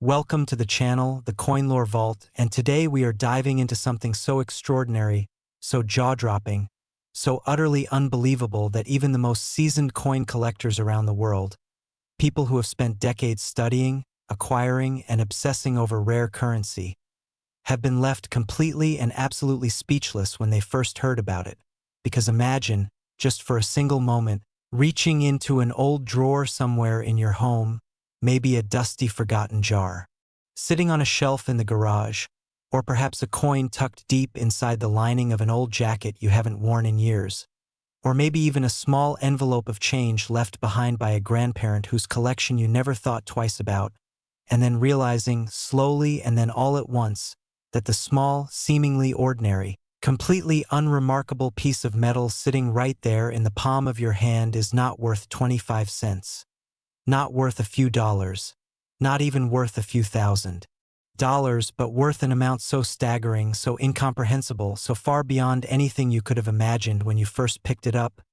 Welcome to the channel, the Coin Lore Vault, and today we are diving into something so extraordinary, so jaw-dropping, so utterly unbelievable that even the most seasoned coin collectors around the world, people who have spent decades studying, acquiring, and obsessing over rare currency, have been left completely and absolutely speechless when they first heard about it. Because imagine, just for a single moment, reaching into an old drawer somewhere in your home, maybe a dusty forgotten jar, sitting on a shelf in the garage, or perhaps a coin tucked deep inside the lining of an old jacket you haven't worn in years, or maybe even a small envelope of change left behind by a grandparent whose collection you never thought twice about, and then realizing, slowly and then all at once, that the small, seemingly ordinary, completely unremarkable piece of metal sitting right there in the palm of your hand is not worth 25 cents. Not worth a few dollars, not even worth a few $1,000, but worth an amount so staggering, so incomprehensible, so far beyond anything you could have imagined when you first picked it up,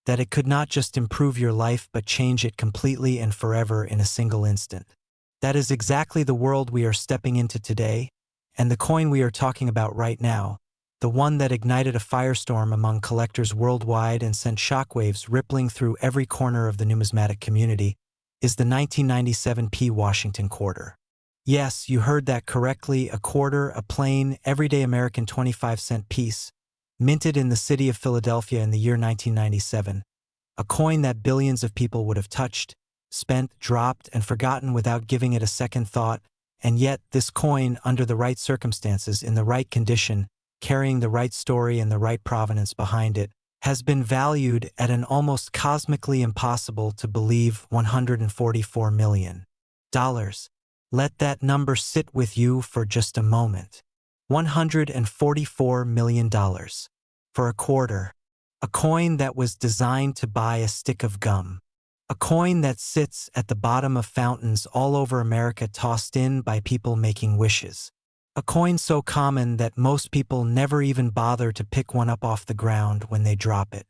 that it could not just improve your life but change it completely and forever in a single instant. That is exactly the world we are stepping into today, and the coin we are talking about right now, the one that ignited a firestorm among collectors worldwide and sent shockwaves rippling through every corner of the numismatic community, is the 1997 P. Washington quarter. Yes, you heard that correctly, a quarter, a plain, everyday American 25-cent piece, minted in the city of Philadelphia in the year 1997, a coin that billions of people would have touched, spent, dropped, and forgotten without giving it a second thought, and yet this coin, under the right circumstances, in the right condition, carrying the right story and the right provenance behind it, has been valued at an almost cosmically impossible to believe $144 million. Let that number sit with you for just a moment. $144 million. For a quarter. A coin that was designed to buy a stick of gum. A coin that sits at the bottom of fountains all over America, tossed in by people making wishes. A coin so common that most people never even bother to pick one up off the ground when they drop it.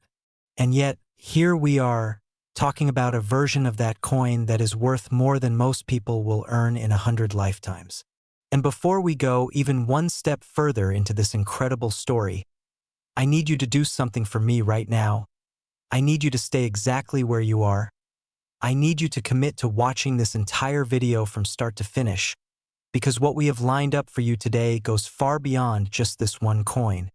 And yet, here we are, talking about a version of that coin that is worth more than most people will earn in 100 lifetimes. And before we go even one step further into this incredible story, I need you to do something for me right now. I need you to stay exactly where you are. I need you to commit to watching this entire video from start to finish, because what we have lined up for you today goes far beyond just this one coin.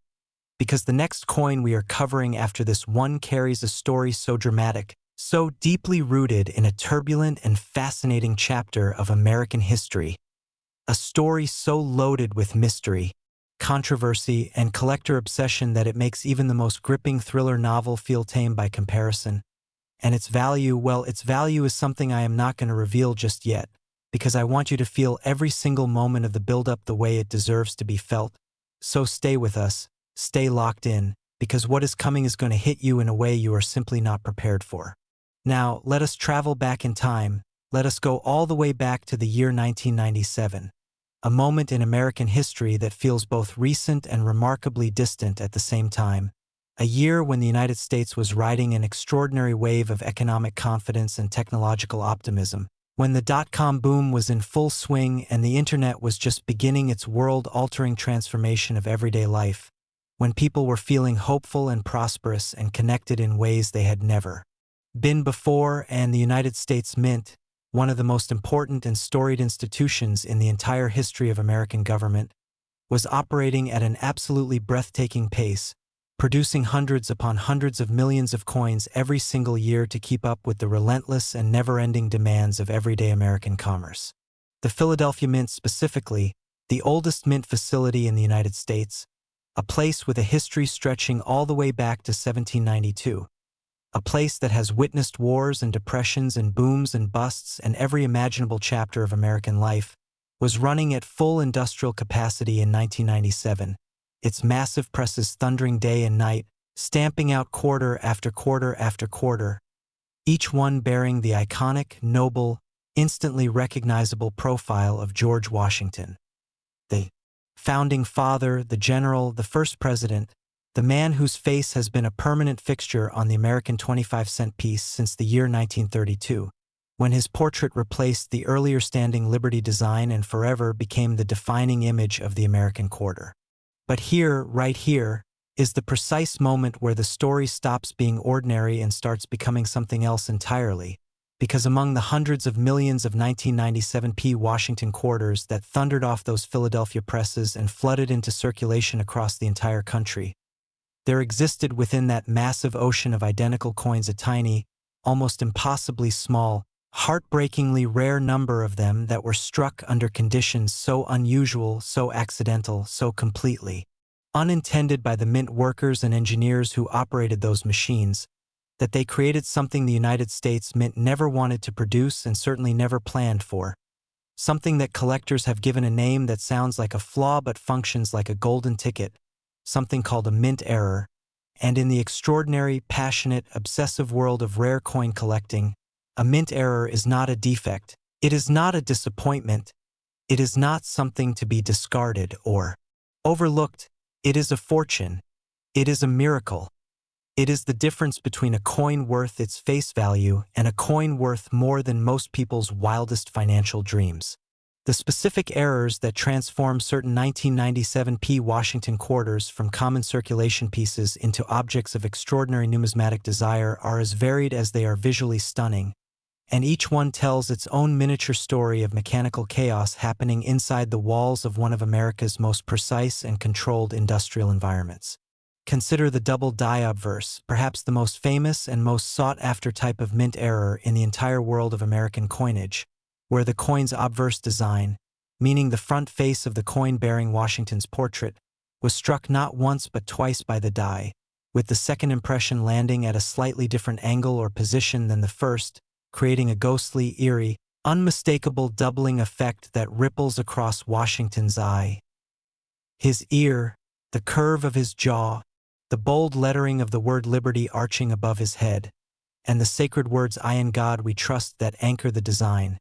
Because the next coin we are covering after this one carries a story so dramatic, so deeply rooted in a turbulent and fascinating chapter of American history. A story so loaded with mystery, controversy, and collector obsession that it makes even the most gripping thriller novel feel tame by comparison. And its value, well, its value is something I am not going to reveal just yet, because I want you to feel every single moment of the build-up the way it deserves to be felt. So stay with us, stay locked in, because what is coming is going to hit you in a way you are simply not prepared for. Now, let us travel back in time. Let us go all the way back to the year 1997, a moment in American history that feels both recent and remarkably distant at the same time. A year when the United States was riding an extraordinary wave of economic confidence and technological optimism, when the dot-com boom was in full swing and the internet was just beginning its world-altering transformation of everyday life, when people were feeling hopeful and prosperous and connected in ways they had never been before, and the United States Mint, one of the most important and storied institutions in the entire history of American government, was operating at an absolutely breathtaking pace, producing hundreds upon hundreds of millions of coins every single year to keep up with the relentless and never-ending demands of everyday American commerce. The Philadelphia Mint specifically, the oldest mint facility in the United States, a place with a history stretching all the way back to 1792, a place that has witnessed wars and depressions and booms and busts and every imaginable chapter of American life, was running at full industrial capacity in 1997, its massive presses thundering day and night, stamping out quarter after quarter after quarter, each one bearing the iconic, noble, instantly recognizable profile of George Washington, the founding father, the general, the first president, the man whose face has been a permanent fixture on the American 25-cent piece since the year 1932, when his portrait replaced the earlier standing Liberty design and forever became the defining image of the American quarter. But here, right here, is the precise moment where the story stops being ordinary and starts becoming something else entirely, because among the hundreds of millions of 1997 P. Washington quarters that thundered off those Philadelphia presses and flooded into circulation across the entire country, there existed within that massive ocean of identical coins a tiny, almost impossibly small, heartbreakingly rare number of them that were struck under conditions so unusual, so accidental, so completely unintended by the mint workers and engineers who operated those machines, that they created something the United States Mint never wanted to produce and certainly never planned for, something that collectors have given a name that sounds like a flaw but functions like a golden ticket, something called a mint error, and in the extraordinary, passionate, obsessive world of rare coin collecting, a mint error is not a defect, it is not a disappointment, it is not something to be discarded or overlooked, it is a fortune, it is a miracle. It is the difference between a coin worth its face value and a coin worth more than most people's wildest financial dreams. The specific errors that transform certain 1997 P. Washington quarters from common circulation pieces into objects of extraordinary numismatic desire are as varied as they are visually stunning, and each one tells its own miniature story of mechanical chaos happening inside the walls of one of America's most precise and controlled industrial environments. Consider the double die obverse, perhaps the most famous and most sought-after type of mint error in the entire world of American coinage, where the coin's obverse design, meaning the front face of the coin bearing Washington's portrait, was struck not once but twice by the die, with the second impression landing at a slightly different angle or position than the first, creating a ghostly, eerie, unmistakable doubling effect that ripples across Washington's eye. His ear, the curve of his jaw, the bold lettering of the word liberty arching above his head, and the sacred words "I in God we trust" that anchor the design,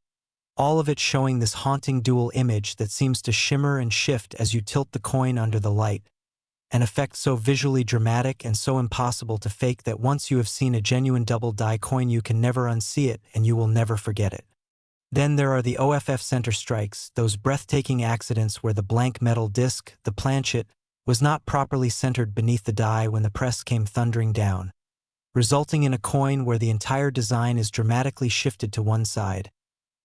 all of it showing this haunting dual image that seems to shimmer and shift as you tilt the coin under the light, an effect so visually dramatic and so impossible to fake that once you have seen a genuine double die coin you can never unsee it and you will never forget it. Then there are the OFF center strikes, those breathtaking accidents where the blank metal disc, the planchet, was not properly centered beneath the die when the press came thundering down, resulting in a coin where the entire design is dramatically shifted to one side,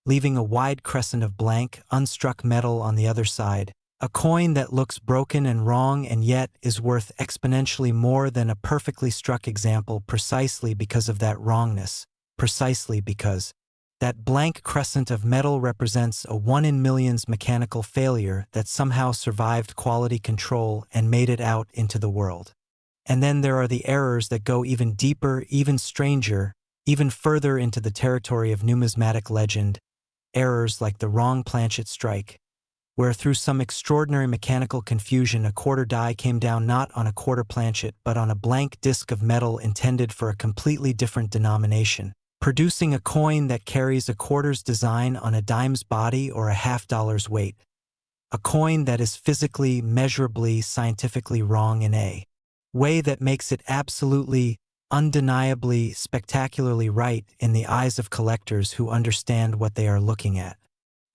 leaving a wide crescent of blank, unstruck metal on the other side, a coin that looks broken and wrong and yet is worth exponentially more than a perfectly struck example precisely because of that wrongness, precisely because that blank crescent of metal represents a 1 in millions mechanical failure that somehow survived quality control and made it out into the world. And then there are the errors that go even deeper, even stranger, even further into the territory of numismatic legend, errors like the wrong planchet strike, where through some extraordinary mechanical confusion a quarter die came down not on a quarter planchet but on a blank disc of metal intended for a completely different denomination, producing a coin that carries a quarter's design on a dime's body or a $half weight. A coin that is physically, measurably, scientifically wrong in a way that makes it absolutely, undeniably, spectacularly right in the eyes of collectors who understand what they are looking at.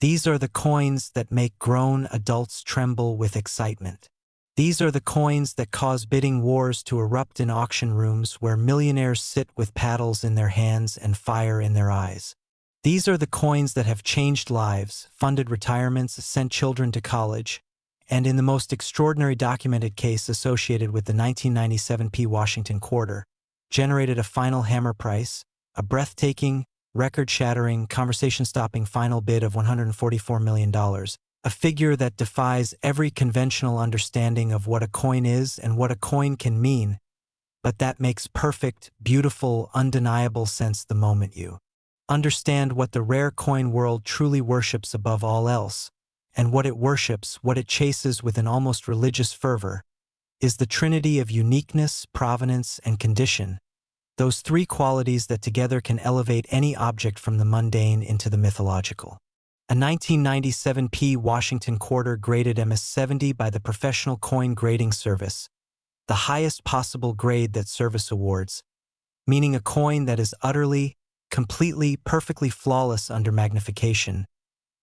These are the coins that make grown adults tremble with excitement. These are the coins that cause bidding wars to erupt in auction rooms where millionaires sit with paddles in their hands and fire in their eyes. These are the coins that have changed lives, funded retirements, sent children to college, and in the most extraordinary documented case associated with the 1997 P. Washington quarter, generated a final hammer price, a breathtaking, record-shattering, conversation-stopping final bid of $144 million, a figure that defies every conventional understanding of what a coin is and what a coin can mean, but that makes perfect, beautiful, undeniable sense the moment you understand what the rare coin world truly worships above all else, and what it worships, what it chases with an almost religious fervor, is the trinity of uniqueness, provenance, and condition, those three qualities that together can elevate any object from the mundane into the mythological. A 1997 P. Washington quarter graded MS-70 by the Professional Coin Grading Service, the highest possible grade that service awards, meaning a coin that is utterly, Completely, perfectly flawless under magnification.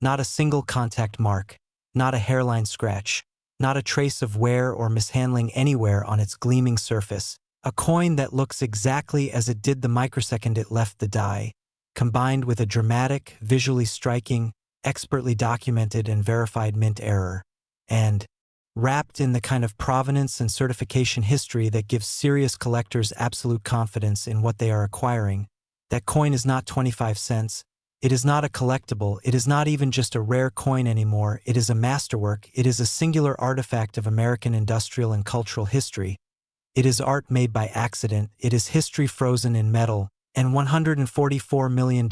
Not a single contact mark, not a hairline scratch, not a trace of wear or mishandling anywhere on its gleaming surface. A coin that looks exactly as it did the microsecond it left the die, combined with a dramatic, visually striking, expertly documented and verified mint error. And, wrapped in the kind of provenance and certification history that gives serious collectors absolute confidence in what they are acquiring, that coin is not 25 cents, it is not a collectible, it is not even just a rare coin anymore, it is a masterwork, it is a singular artifact of American industrial and cultural history. It is art made by accident, it is history frozen in metal, and $144 million,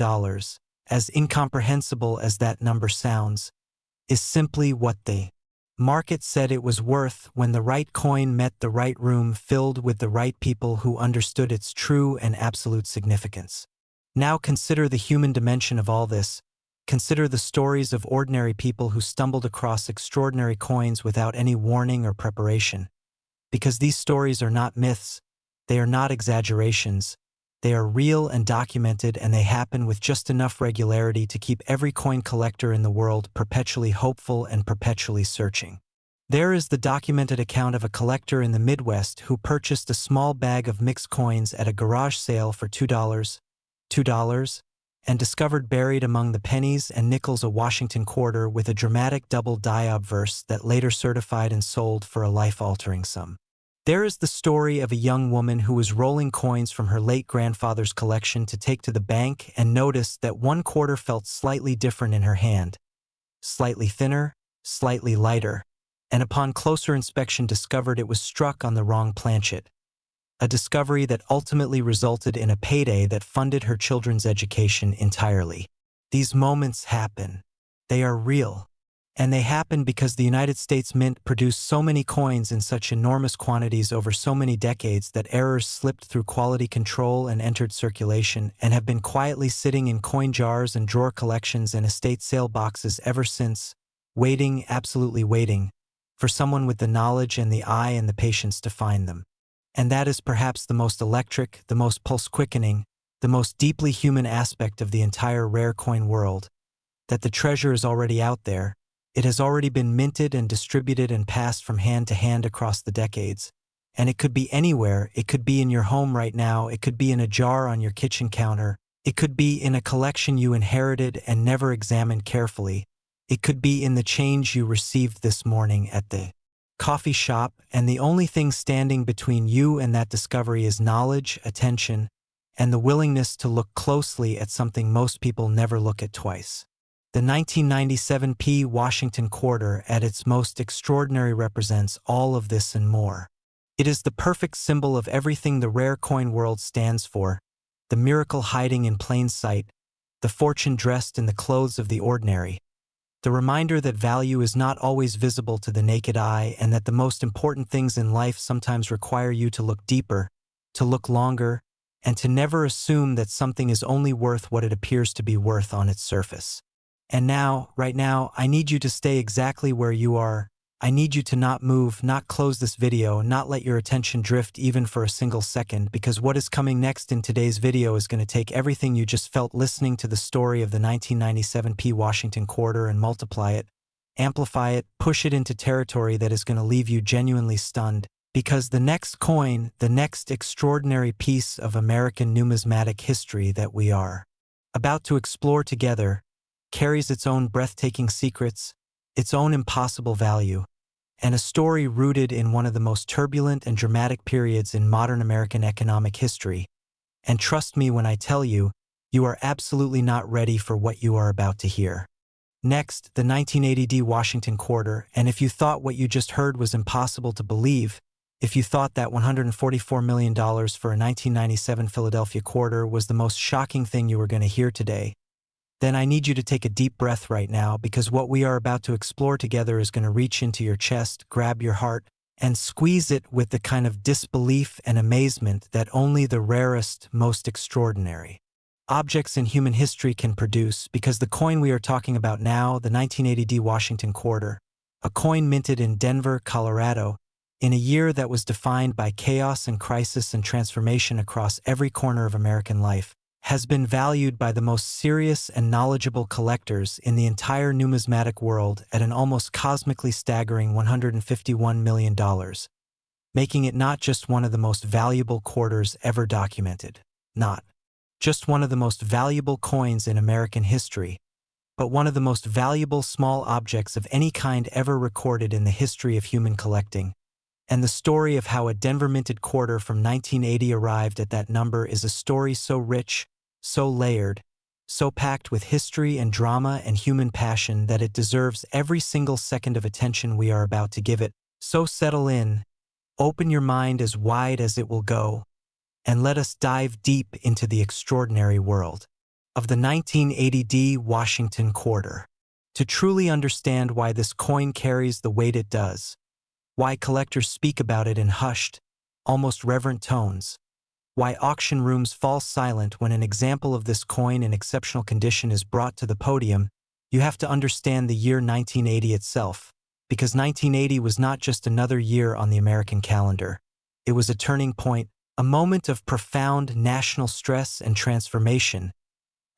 as incomprehensible as that number sounds, is simply what the market said it was worth when the right coin met the right room filled with the right people who understood its true and absolute significance. Now consider the human dimension of all this. Consider the stories of ordinary people who stumbled across extraordinary coins without any warning or preparation. Because these stories are not myths, they are not exaggerations, they are real and documented, and they happen with just enough regularity to keep every coin collector in the world perpetually hopeful and perpetually searching. There is the documented account of a collector in the Midwest who purchased a small bag of mixed coins at a garage sale for $2, and discovered buried among the pennies and nickels a Washington quarter with a dramatic double die obverse that later certified and sold for a life-altering sum. There is the story of a young woman who was rolling coins from her late grandfather's collection to take to the bank and noticed that one quarter felt slightly different in her hand, slightly thinner, slightly lighter, and upon closer inspection discovered it was struck on the wrong planchet. A discovery that ultimately resulted in a payday that funded her children's education entirely. These moments happen. They are real. And they happen because the United States Mint produced so many coins in such enormous quantities over so many decades that errors slipped through quality control and entered circulation and have been quietly sitting in coin jars and drawer collections and estate sale boxes ever since, waiting, absolutely waiting, for someone with the knowledge and the eye and the patience to find them. And that is perhaps the most electric, the most pulse-quickening, the most deeply human aspect of the entire rare coin world, that the treasure is already out there. It has already been minted and distributed and passed from hand to hand across the decades. And it could be anywhere. It could be in your home right now. It could be in a jar on your kitchen counter. It could be in a collection you inherited and never examined carefully. It could be in the change you received this morning at the coffee shop, and the only thing standing between you and that discovery is knowledge, attention, and the willingness to look closely at something most people never look at twice. The 1997 P. Washington quarter at its most extraordinary represents all of this and more. It is the perfect symbol of everything the rare coin world stands for, the miracle hiding in plain sight, the fortune dressed in the clothes of the ordinary, the reminder that value is not always visible to the naked eye and that the most important things in life sometimes require you to look deeper, to look longer, and to never assume that something is only worth what it appears to be worth on its surface. And now, right now, I need you to stay exactly where you are. I need you to not move, not close this video, not let your attention drift even for a single second, because what is coming next in today's video is going to take everything you just felt listening to the story of the 1997 P. Washington quarter and multiply it, amplify it, push it into territory that is going to leave you genuinely stunned, because the next coin, the next extraordinary piece of American numismatic history that we are about to explore together, carries its own breathtaking secrets, its own impossible value, and a story rooted in one of the most turbulent and dramatic periods in modern American economic history. And trust me when I tell you, you are absolutely not ready for what you are about to hear. Next, the 1980 D. Washington quarter, and if you thought what you just heard was impossible to believe, if you thought that $144 million for a 1997 Philadelphia quarter was the most shocking thing you were going to hear today, then I need you to take a deep breath right now, because what we are about to explore together is going to reach into your chest, grab your heart, and squeeze it with the kind of disbelief and amazement that only the rarest, most extraordinary objects in human history can produce, because the coin we are talking about now, the 1980 D. Washington quarter, a coin minted in Denver, Colorado, in a year that was defined by chaos and crisis and transformation across every corner of American life, has been valued by the most serious and knowledgeable collectors in the entire numismatic world at an almost cosmically staggering $151 million, making it not just one of the most valuable quarters ever documented, not just one of the most valuable coins in American history, but one of the most valuable small objects of any kind ever recorded in the history of human collecting. And the story of how a Denver minted quarter from 1980 arrived at that number is a story so rich, so layered, so packed with history and drama and human passion that it deserves every single second of attention we are about to give it. So settle in, open your mind as wide as it will go, and let us dive deep into the extraordinary world of the 1980D Washington quarter. To truly understand why this coin carries the weight it does, why collectors speak about it in hushed, almost reverent tones, why auction rooms fall silent when an example of this coin in exceptional condition is brought to the podium, you have to understand the year 1980 itself, because 1980 was not just another year on the American calendar. It was a turning point, a moment of profound national stress and transformation,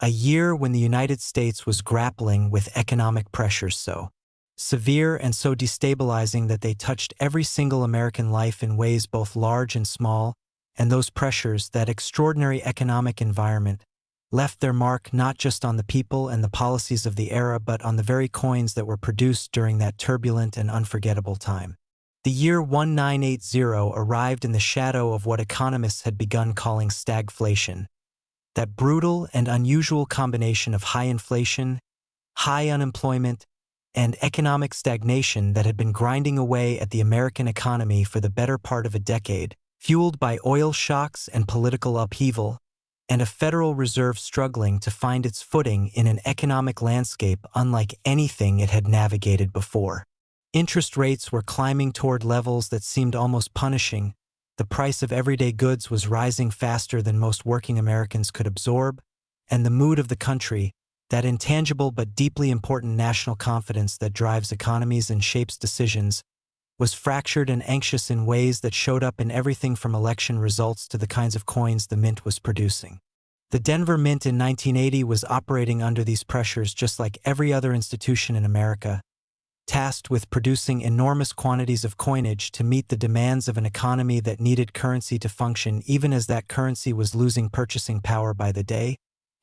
a year when the United States was grappling with economic pressures so severe and so destabilizing that they touched every single American life in ways both large and small, and those pressures, that extraordinary economic environment, left their mark not just on the people and the policies of the era but on the very coins that were produced during that turbulent and unforgettable time. The year 1980 arrived in the shadow of what economists had begun calling stagflation, that brutal and unusual combination of high inflation, high unemployment, and economic stagnation that had been grinding away at the American economy for the better part of a decade, fueled by oil shocks and political upheaval, and a Federal Reserve struggling to find its footing in an economic landscape unlike anything it had navigated before. Interest rates were climbing toward levels that seemed almost punishing, the price of everyday goods was rising faster than most working Americans could absorb, and the mood of the country, that intangible but deeply important national confidence that drives economies and shapes decisions, was fractured and anxious in ways that showed up in everything from election results to the kinds of coins the mint was producing. The Denver Mint in 1980 was operating under these pressures just like every other institution in America, tasked with producing enormous quantities of coinage to meet the demands of an economy that needed currency to function even as that currency was losing purchasing power by the day,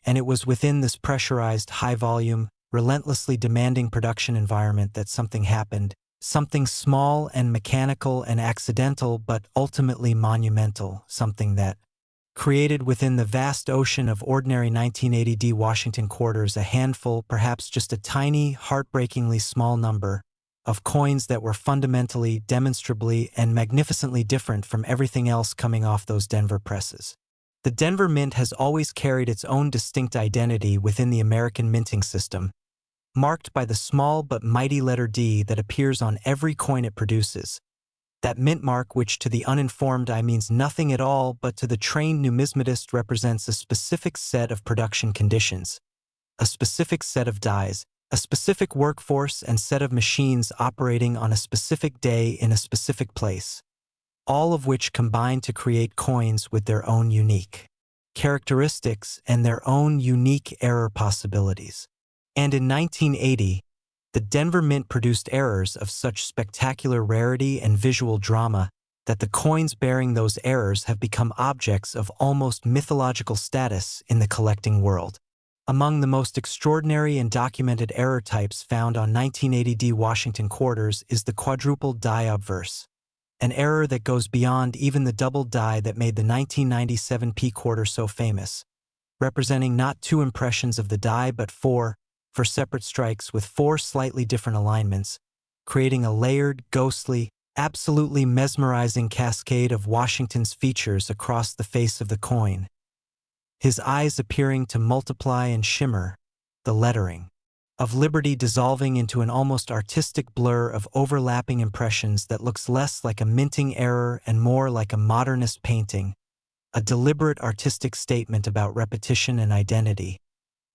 and it was within this pressurized, high-volume, relentlessly demanding production environment that something happened, something small and mechanical and accidental but ultimately monumental, something that created within the vast ocean of ordinary 1980D Washington quarters a handful, perhaps just a tiny, heartbreakingly small number, of coins that were fundamentally, demonstrably, and magnificently different from everything else coming off those Denver presses. The Denver Mint has always carried its own distinct identity within the American minting system, marked by the small but mighty letter D that appears on every coin it produces. That mint mark, which to the uninformed eye means nothing at all, but to the trained numismatist represents a specific set of production conditions, a specific set of dies, a specific workforce and set of machines operating on a specific day in a specific place, all of which combine to create coins with their own unique characteristics and their own unique error possibilities. And in 1980, the Denver Mint produced errors of such spectacular rarity and visual drama that the coins bearing those errors have become objects of almost mythological status in the collecting world. Among the most extraordinary and documented error types found on 1980D Washington quarters is the quadruple die obverse, an error that goes beyond even the double die that made the 1997 P quarter so famous, representing not two impressions of the die but four separate strikes with four slightly different alignments, creating a layered, ghostly, absolutely mesmerizing cascade of Washington's features across the face of the coin, his eyes appearing to multiply and shimmer, the lettering of Liberty dissolving into an almost artistic blur of overlapping impressions that looks less like a minting error and more like a modernist painting, a deliberate artistic statement about repetition and identity.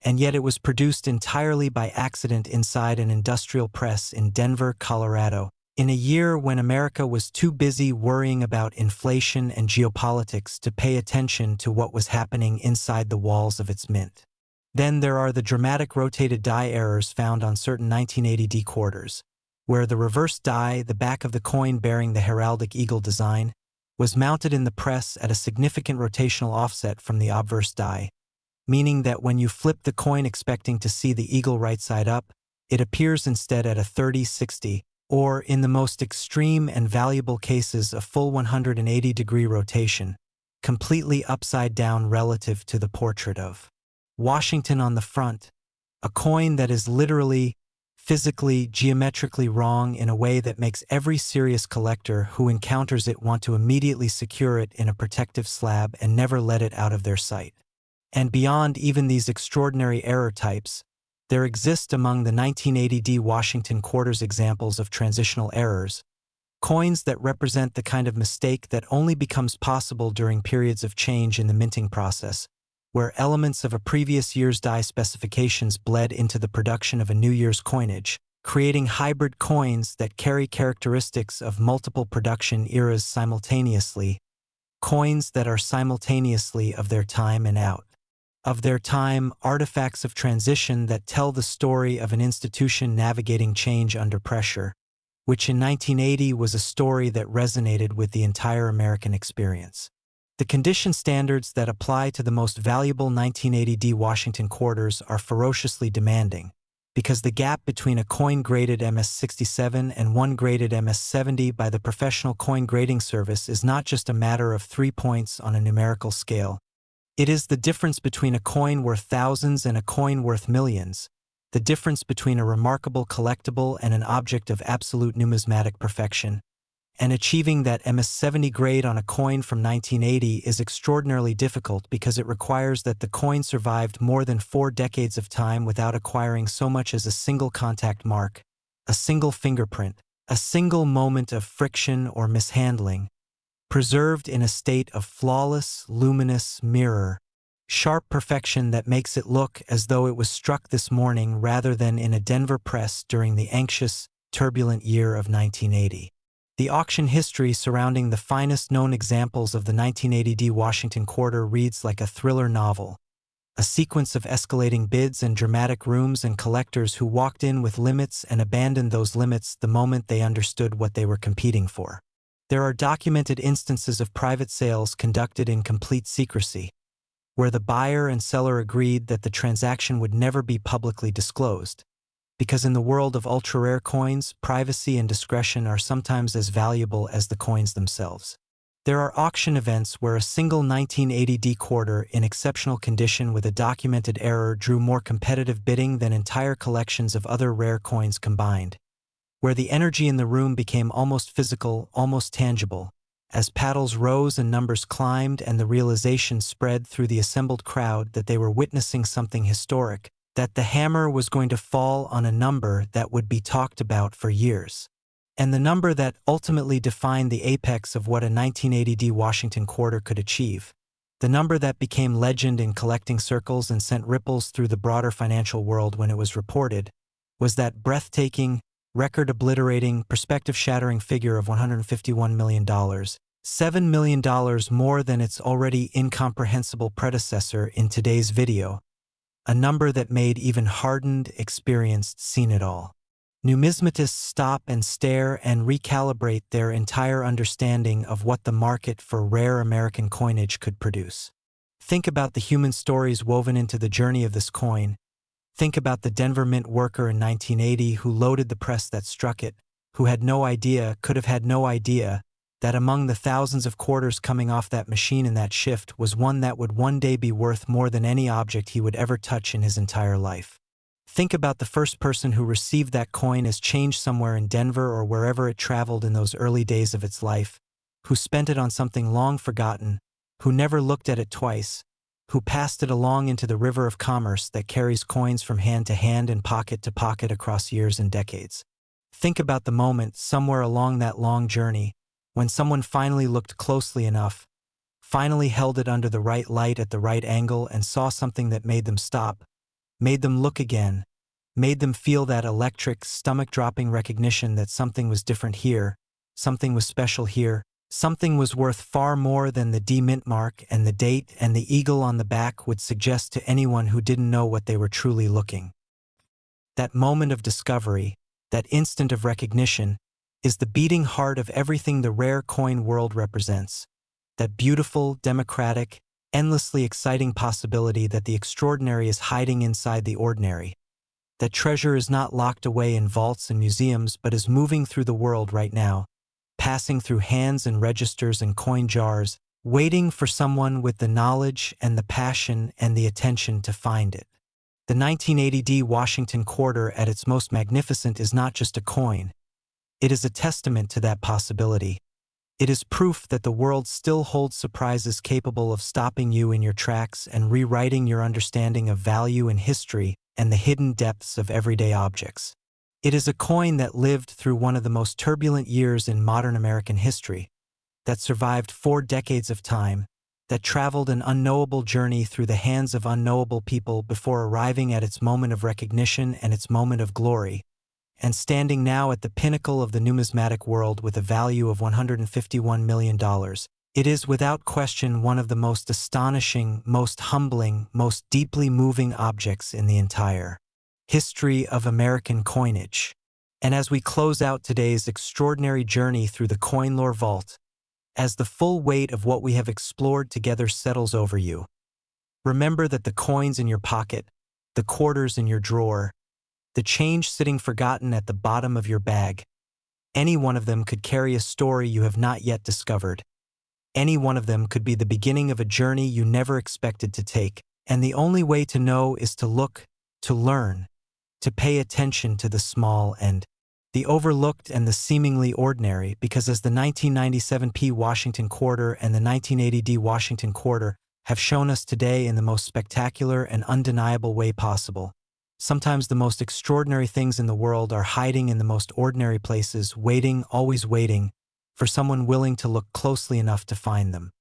And yet it was produced entirely by accident inside an industrial press in Denver, Colorado, In a year when America was too busy worrying about inflation and geopolitics to pay attention to what was happening inside the walls of its mint. Then there are the dramatic rotated die errors found on certain 1980D quarters, where the reverse die, the back of the coin bearing the heraldic eagle design, was mounted in the press at a significant rotational offset from the obverse die, meaning that when you flip the coin expecting to see the eagle right side up, it appears instead at a 30-60, or in the most extreme and valuable cases a full 180-degree rotation, completely upside down relative to the portrait of Washington on the front, a coin that is literally, physically, geometrically wrong in a way that makes every serious collector who encounters it want to immediately secure it in a protective slab and never let it out of their sight. And beyond even these extraordinary error types, there exist among the 1980D Washington quarters examples of transitional errors, coins that represent the kind of mistake that only becomes possible during periods of change in the minting process, where elements of a previous year's die specifications bled into the production of a new year's coinage, creating hybrid coins that carry characteristics of multiple production eras simultaneously, coins that are simultaneously of their time and out of their time, artifacts of transition that tell the story of an institution navigating change under pressure, which in 1980 was a story that resonated with the entire American experience. The condition standards that apply to the most valuable 1980D Washington quarters are ferociously demanding, because the gap between a coin graded MS-67 and one graded MS-70 by the Professional Coin Grading Service is not just a matter of 3 points on a numerical scale. It is the difference between a coin worth thousands and a coin worth millions, the difference between a remarkable collectible and an object of absolute numismatic perfection. And achieving that MS-70 grade on a coin from 1980 is extraordinarily difficult because it requires that the coin survived more than 4 decades of time without acquiring so much as a single contact mark, a single fingerprint, a single moment of friction or mishandling, preserved in a state of flawless, luminous mirror, sharp perfection that makes it look as though it was struck this morning rather than in a Denver press during the anxious, turbulent year of 1980. The auction history surrounding the finest known examples of the 1980D Washington quarter reads like a thriller novel, a sequence of escalating bids and dramatic rooms and collectors who walked in with limits and abandoned those limits the moment they understood what they were competing for. There are documented instances of private sales conducted in complete secrecy, where the buyer and seller agreed that the transaction would never be publicly disclosed, because in the world of ultra-rare coins, privacy and discretion are sometimes as valuable as the coins themselves. There are auction events where a single 1980D quarter in exceptional condition with a documented error drew more competitive bidding than entire collections of other rare coins combined, where the energy in the room became almost physical, almost tangible, as paddles rose and numbers climbed and the realization spread through the assembled crowd that they were witnessing something historic, that the hammer was going to fall on a number that would be talked about for years, and the number that ultimately defined the apex of what a 1980D Washington quarter could achieve, the number that became legend in collecting circles and sent ripples through the broader financial world when it was reported, was that breathtaking, record-obliterating, perspective-shattering figure of $151 million, $7 million more than its already incomprehensible predecessor in today's video, a number that made even hardened, experienced seen it all numismatists stop and stare and recalibrate their entire understanding of what the market for rare American coinage could produce. Think about the human stories woven into the journey of this coin. Think about the Denver Mint worker in 1980 who loaded the press that struck it, who had no idea, could have had no idea, that among the thousands of quarters coming off that machine in that shift was one that would one day be worth more than any object he would ever touch in his entire life. Think about the first person who received that coin as change somewhere in Denver or wherever it traveled in those early days of its life, who spent it on something long forgotten, who never looked at it twice, who passed it along into the river of commerce that carries coins from hand to hand and pocket to pocket across years and decades. Think about the moment, somewhere along that long journey, when someone finally looked closely enough, finally held it under the right light at the right angle and saw something that made them stop, made them look again, made them feel that electric, stomach-dropping recognition that something was different here, something was special here, something was worth far more than the D-Mint mark, and the date and the eagle on the back would suggest to anyone who didn't know what they were truly looking. That moment of discovery, that instant of recognition, is the beating heart of everything the rare coin world represents. That beautiful, democratic, endlessly exciting possibility that the extraordinary is hiding inside the ordinary. That treasure is not locked away in vaults and museums but is moving through the world right now, passing through hands and registers and coin jars, waiting for someone with the knowledge and the passion and the attention to find it. The 1980 Washington quarter at its most magnificent is not just a coin. It is a testament to that possibility. It is proof that the world still holds surprises capable of stopping you in your tracks and rewriting your understanding of value and history and the hidden depths of everyday objects. It is a coin that lived through one of the most turbulent years in modern American history, that survived 4 decades of time, that traveled an unknowable journey through the hands of unknowable people before arriving at its moment of recognition and its moment of glory, and standing now at the pinnacle of the numismatic world with a value of $151 million. It is without question one of the most astonishing, most humbling, most deeply moving objects in the entire history of American coinage. And as we close out today's extraordinary journey through the Coin Lore Vault, as the full weight of what we have explored together settles over you, remember that the coins in your pocket, the quarters in your drawer, the change sitting forgotten at the bottom of your bag, any one of them could carry a story you have not yet discovered. Any one of them could be the beginning of a journey you never expected to take, and the only way to know is to look, to learn, to pay attention to the small and the overlooked and the seemingly ordinary, because as the 1997 P Washington quarter and the 1980 D Washington quarter have shown us today in the most spectacular and undeniable way possible, sometimes the most extraordinary things in the world are hiding in the most ordinary places, waiting, always waiting, for someone willing to look closely enough to find them.